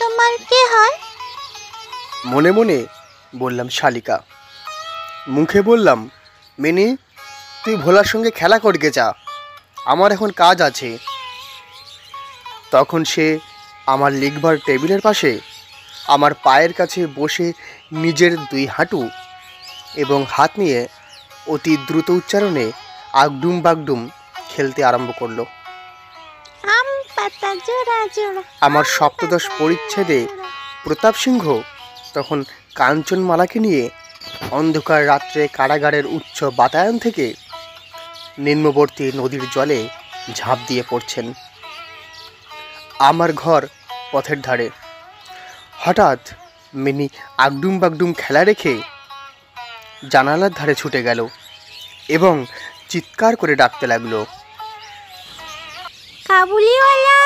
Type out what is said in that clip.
তোমার কে হয়? মনে মনে বললাম শালিকা। মুখে বললাম, মিনি তুই ভোলার সঙ্গে খেলা করগে যা, আমার এখন কাজ আছে। তখন সে আমার লিখবার টেবিলের পাশে আমার পায়ের কাছে বসে নিজের দুই হাঁটু এবং হাত নিয়ে অতি দ্রুত উচ্চারণে আগডুম বাগডুম খেলতে আরম্ভ করলো। আম পাতা জোড়া জোড়া। আমার সপ্তদশ পরিচ্ছেদে প্রতাপ সিংহ তখন কাঞ্চনমালাকে নিয়ে অন্ধকার রাত্রে কারাগারের উচ্চ বাতায়ন থেকে নিম্নবর্তী নদীর জলে ঝাঁপ দিয়ে পড়ছেন। আমার ঘর পথের ধারে। হঠাৎ মিনি আগডুম বাগডুম খেলা রেখে জানালার ধারে ছুটে গেল এবং চিৎকার করে ডাকতে লাগলো, কাবুলিওয়ালা।